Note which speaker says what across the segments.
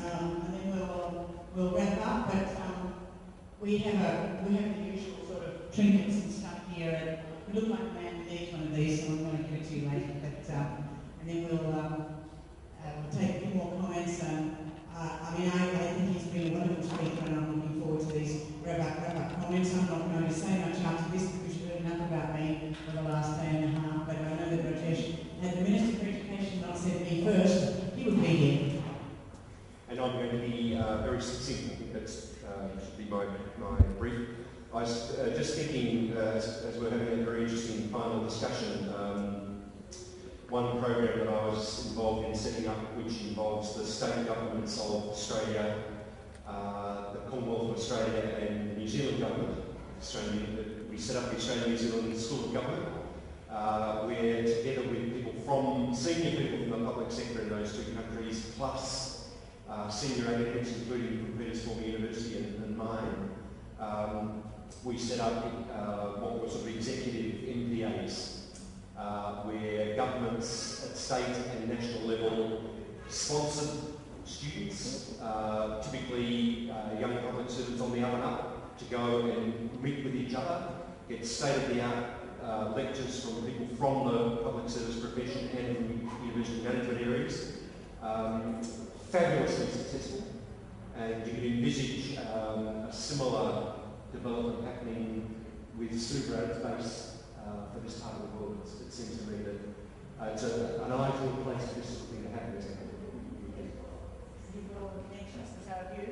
Speaker 1: and then we'll wrap up. But we have the usual sort of trinkets and stuff here, and we look like a man with each one of these, so I'm going to give it to you later. But and then we'll take a few more comments. I think he's been a wonderful speaker, and I'm looking forward to these wrap-up comments. I'm not going to say much after this because you've heard enough about me for the last day and a half, but I know that Rajesh, had the Minister for Education not said me first, he would be here.
Speaker 2: And I'm going to be very succinct. I think that should be my brief. I was just thinking, as we're having a very interesting final discussion, one program that I was involved in setting up, which involves the state governments of Australia, the Commonwealth of Australia and the New Zealand government. We set up the Australian New Zealand School of Government, where together with people senior people from the public sector in those two countries, plus senior academics, including from Peters Former University and mine, we set up what were sort of executive MPAs, where governments at state and national level sponsored students, typically young public servants on the up and up, to go and meet with each other, get state-of-the-art lectures from people from the public service profession and from university management areas. Fabulously successful, and you can envisage a similar development happening with super at its base for this part of the world. It seems to me that it's an ideal place for this sort of thing to happen.
Speaker 3: You've got all the connections, so if you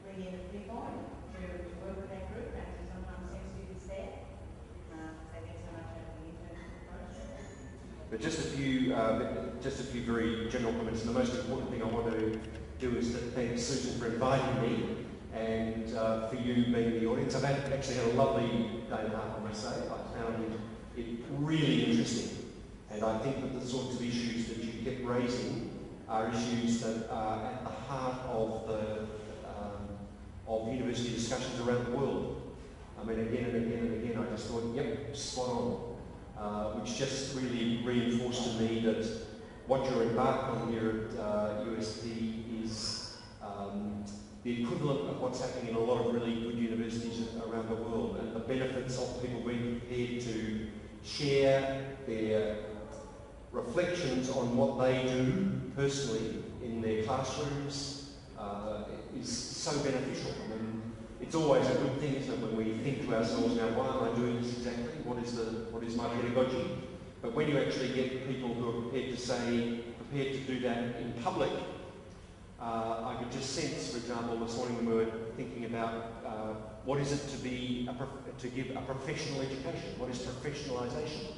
Speaker 3: bring in people to work with that group and to sometimes send students there. So thanks so much for the internal approach.
Speaker 2: But just a few very general comments. And the most important thing I want to do is to thank Susan for inviting me, and for you being the audience. I've actually had a lovely day and a half, I must say. I found it really interesting, and I think that the sorts of issues that you kept raising are issues that are at the heart of of university discussions around the world. I mean, again and again and again, I just thought, yep, spot on, which just really reinforced to me that what you're embarked on here at USP is the equivalent of what's happening in a lot of really good universities around the world, and the benefits of people being prepared to share their reflections on what they do personally in their classrooms is so beneficial. I mean, it's always a good thing, isn't it, when we think to ourselves, now, why am I doing this exactly? What is my pedagogy? But when you actually get people who are prepared to do that in public, I could just sense, for example, this morning when we were thinking about what is it to give a professional education? What is professionalisation?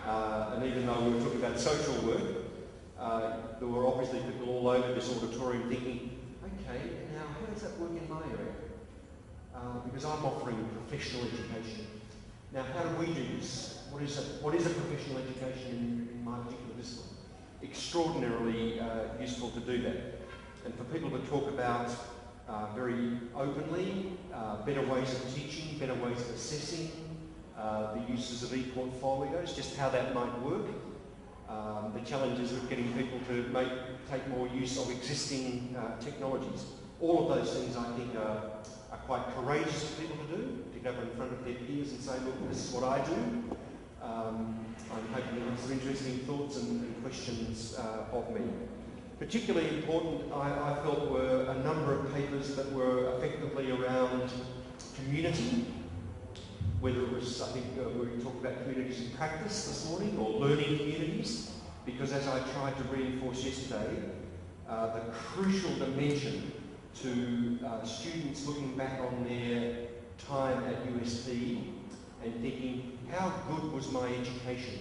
Speaker 2: And even though we were talking about social work, there were obviously people all over this auditorium thinking, okay, now how does that work in my area? Because I'm offering professional education. Now, how do we do this? What is a professional education in my particular discipline? Extraordinarily useful to do that. And for people to talk about very openly better ways of teaching, better ways of assessing, the uses of e-portfolios, just how that might work. The challenges of getting people to take more use of existing technologies. All of those things, I think, are quite courageous for people to do, to go up in front of their peers and say, look, this is what I do. I'm hoping there are some interesting thoughts and questions of me. Particularly important, I felt, were a number of papers that were effectively around community, whether it was, I think, we talked about communities in practice this morning, or learning communities, because as I tried to reinforce yesterday, the crucial dimension to students looking back on their time at USP and thinking, how good was my education?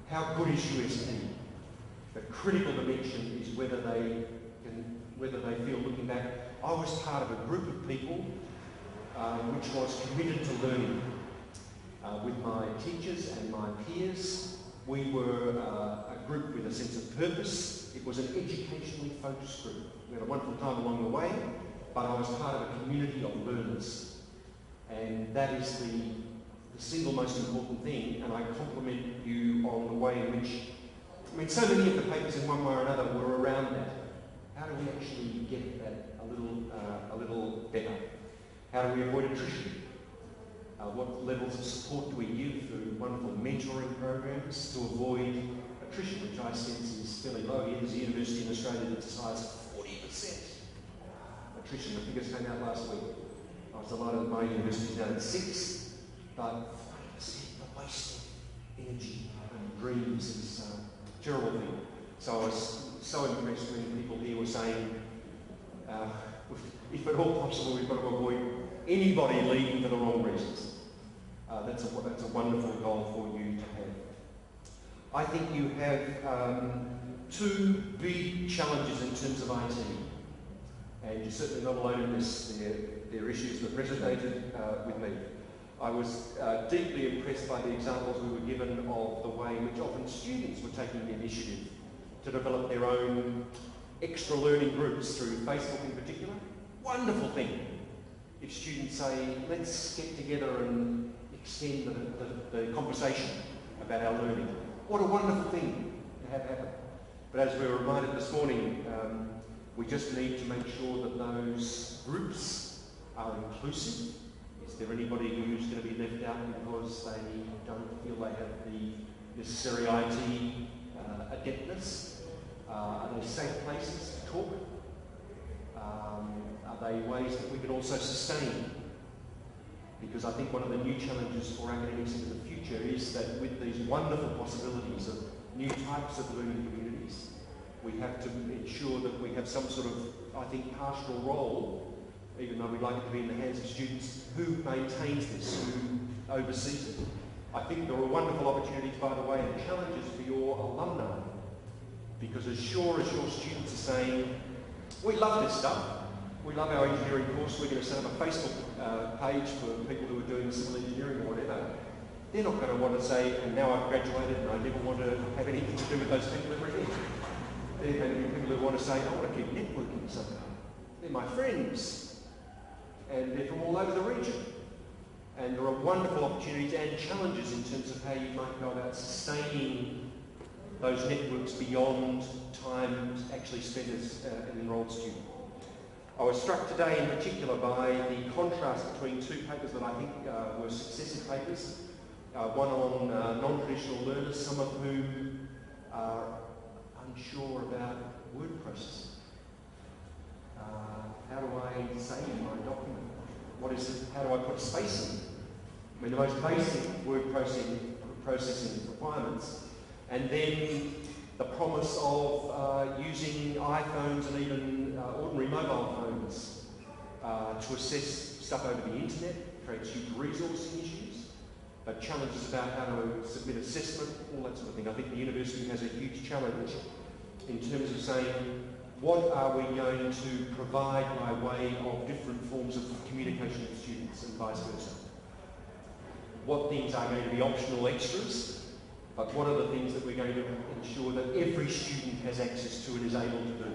Speaker 2: How good is USP? The critical dimension is whether they feel, looking back, I was part of a group of people which was committed to learning. With my teachers and my peers, we were a group with a sense of purpose. It was an educationally focused group. We had a wonderful time along the way, but I was part of a community of learners. And that is the single most important thing, and I compliment you on the way in which, I mean, so many of the papers in one way or another were around that. How do we actually that a little better. How do we avoid attrition? What levels of support do we give through wonderful mentoring programs to avoid attrition, which I sense is fairly low. Here there's a university in Australia that's as high as 40% attrition. The figures came out last week. I was delighted that my university is down at 6, but 40% of wasted energy and dreams is a terrible thing. So I was so impressed when people here were saying, if at all possible, we've got to avoid anybody leaving for the wrong reasons. That's a wonderful goal for you to have. I think you have 2 big challenges in terms of IT, and you're certainly not alone in this. There are issues that resonated with me. I was deeply impressed by the examples we were given of the way in which often students were taking the initiative to develop their own extra learning groups through Facebook in particular. Wonderful thing. If students say, let's get together and extend the conversation about our learning. What a wonderful thing to have happen. But as we were reminded this morning, we just need to make sure that those groups are inclusive. Is there anybody who's going to be left out because they don't feel they have the necessary IT adeptness? Are they safe places to talk? Are they ways that we can also sustain? Because I think one of the new challenges for academics into the future is that with these wonderful possibilities of new types of learning communities, we have to ensure that we have some sort of, I think, pastoral role, even though we'd like it to be in the hands of students, who maintains this, who oversees it. I think there are wonderful opportunities, by the way, and challenges for your alumni, because as sure as your students are saying, we love this stuff, we love our engineering course, we're going to set up a Facebook page for people who are doing civil engineering or whatever, they're not going to want to say, and now I've graduated and I never want to have anything to do with those people ever again. They're going to be people who want to say, I want to keep networking somehow. They're my friends, and they're from all over the region. And there are wonderful opportunities and challenges in terms of how you might go about sustaining those networks beyond time actually spent as an enrolled student. I was struck today in particular by the contrast between 2 papers that I think were successive papers. One on non-traditional learners, some of whom are unsure about word processing. How do I save my document? What is it? How do I put space in? I mean, the most basic word processing requirements. And then the promise of using iPhones and even ordinary mobile phones to assess stuff over the internet creates huge resourcing issues, but challenges about how to submit assessment, all that sort of thing. I think the university has a huge challenge in terms of saying, what are we going to provide by way of different forms of communication with students and vice versa? What things are going to be optional extras? But what are the things that we're going to ensure that every student has access to and is able to do?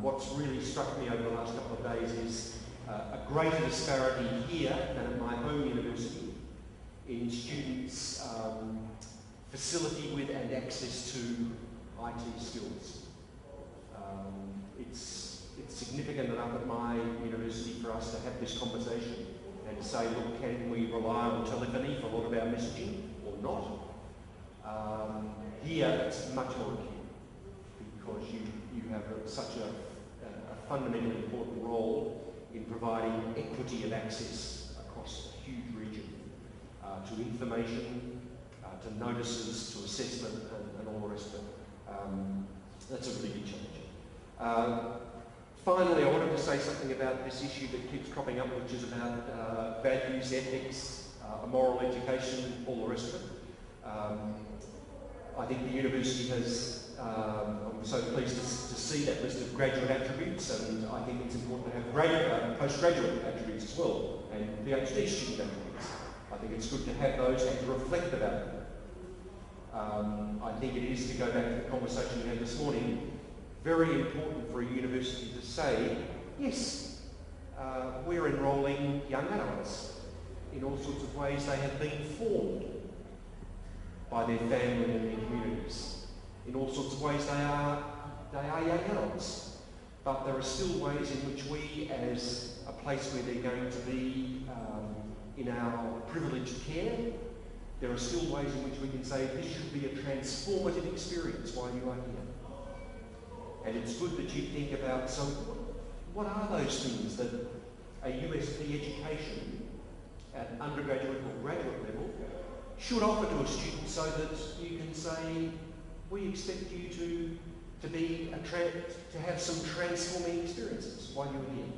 Speaker 2: What's really struck me over the last couple of days is a greater disparity here than at my home university in students' facility with and access to IT skills. It's significant enough at my university for us to have this conversation and to say, look, can we rely on telephony for a lot of our messaging or not? Here it's much more acute because you have such a fundamentally important role in providing equity of access across a huge region to information, to notices, to assessment and all the rest of it. That's a really big challenge. Finally, I wanted to say something about this issue that keeps cropping up, which is about values, ethics, moral education, all the rest of it. I think the university has, I'm so pleased to see that list of graduate attributes, and I think it's important to have postgraduate attributes as well, and PhD student attributes. I think it's good to have those and to reflect about them. I think it is, to go back to the conversation we had this morning, very important for a university to say, yes, we're enrolling young adults. In all sorts of ways they have been formed by their family and their communities. In all sorts of ways they are young adults. but there are still ways in which we, as a place where they're going to be in our privileged care, there are still ways in which we can say this should be a transformative experience while you are here. And it's good that you think about, so what are those things that a USP education at undergraduate or graduate level should offer to a student so that you can say, we expect you to have some transforming experiences while you're here.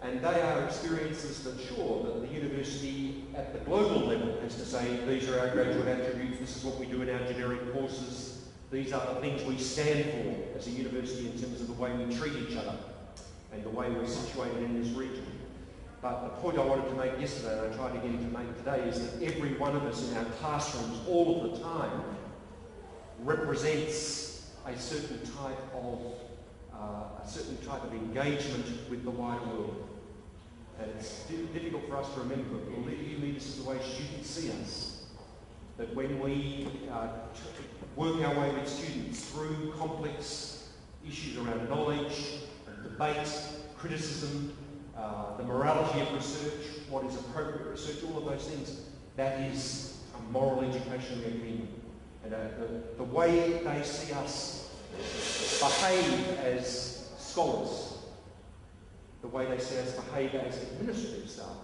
Speaker 2: And they are experiences that, sure, that the university at the global level has to say, these are our graduate attributes, this is what we do in our generic courses, these are the things we stand for as a university in terms of the way we treat each other and the way we're situated in this region. But the point I wanted to make yesterday, and I tried again to make today, is that every one of us in our classrooms all of the time represents a certain type of engagement with the wider world. And it's difficult for us to remember, but believe you me, this is the way students see us. That when we work our way with students through complex issues around knowledge, debate, criticism, the morality of research, what is appropriate research, all of those things, that is a moral education we're giving. And the way they see us behave as scholars, the way they see us behave as administrative staff,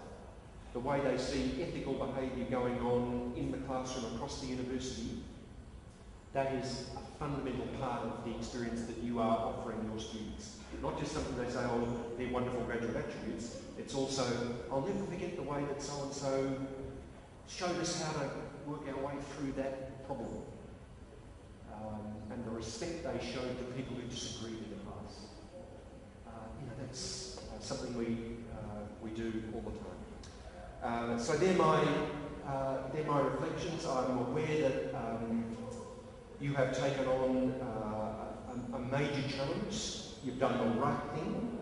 Speaker 2: the way they see ethical behaviour going on in the classroom across the university, that is a fundamental part of the experience that you are offering your students. Not just something they say, oh, they're wonderful graduate attributes. It's also, I'll never forget the way that so-and-so showed us how to work our way through that problem. And the respect they showed to people who disagreed in the class. That's something we do all the time. So they're my reflections. I'm aware that you have taken on a major challenge. You've done the right thing.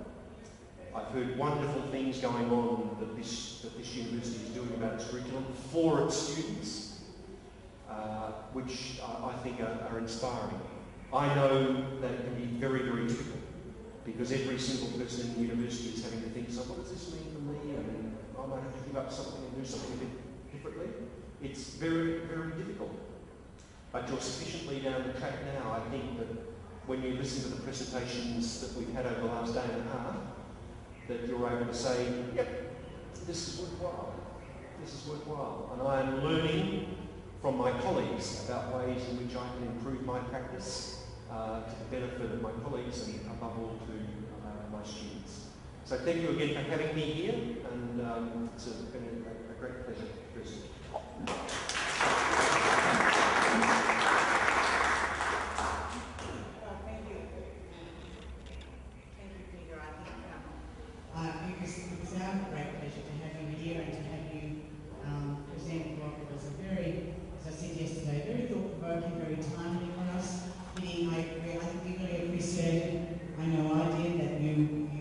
Speaker 2: I've heard wonderful things going on that this university is doing about its curriculum for its students. Which I think are inspiring. I know that it can be very, very difficult because every single person in the university is having to think, so what does this mean for me? And I might have to give up something and do something a bit differently. It's very, very difficult. But you're sufficiently down the track now, I think, that when you listen to the presentations that we've had over the last day and a half, that you're able to say, yep, this is worthwhile. This is worthwhile. And I am learning from my colleagues about ways in which I can improve my practice to the benefit of my colleagues and above all to my students. So thank you again for having me here, and it's been a great pleasure, firstly.
Speaker 3: Thank you. Thank you, Peter. I think
Speaker 1: It was our great pleasure to have you here and to have you present what was a very, as I said yesterday, very thought-provoking, very timely for us. I think we really appreciated, I know I did, that you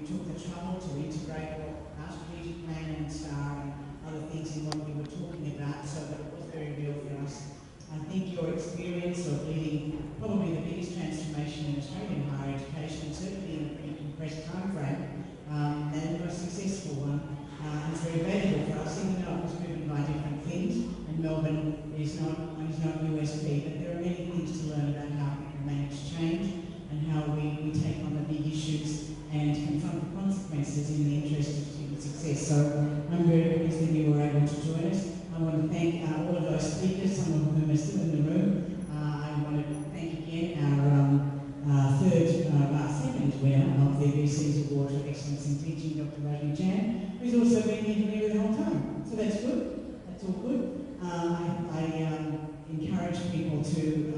Speaker 1: took the trouble to integrate our strategic plan and STAR and other things in what we were talking about, so that it was very real for us. I think your experience of leading probably the biggest transformation in Australian higher education, certainly in a pretty compressed time frame, and the most successful one, is very valuable for us, even though it was driven by different things. And Melbourne is not USP, but there are many things to learn about how we can manage change and how we take on the big issues and confront the consequences in the interest of student success. So I'm very pleased that you were able to join us. I want to thank all of those speakers, some of whom are still in the room. I want to thank again our second winner of the VC's Award for Excellence in Teaching, Dr. Rajni Chan, who's also been here the whole time. So that's good. That's all good. I encourage people to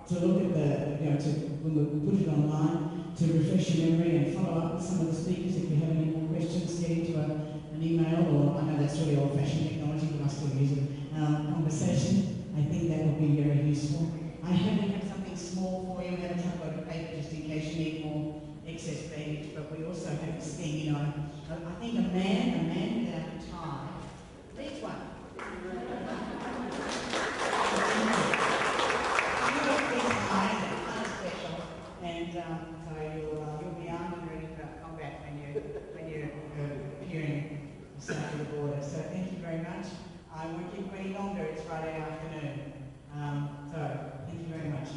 Speaker 1: look at when we put it online, to refresh your memory and follow up with some of the speakers. If you have any more questions, get into an email, or I know that's really old-fashioned technology, but I still use it, conversation. I think that would be very useful. I have something small for you. We have a truckload of paper just in case you need more excess baggage, but we also have this thing, I think a man without a tie needs one. And so you'll be very much. I won't keep you any longer. It's Friday afternoon. So, thank you very much.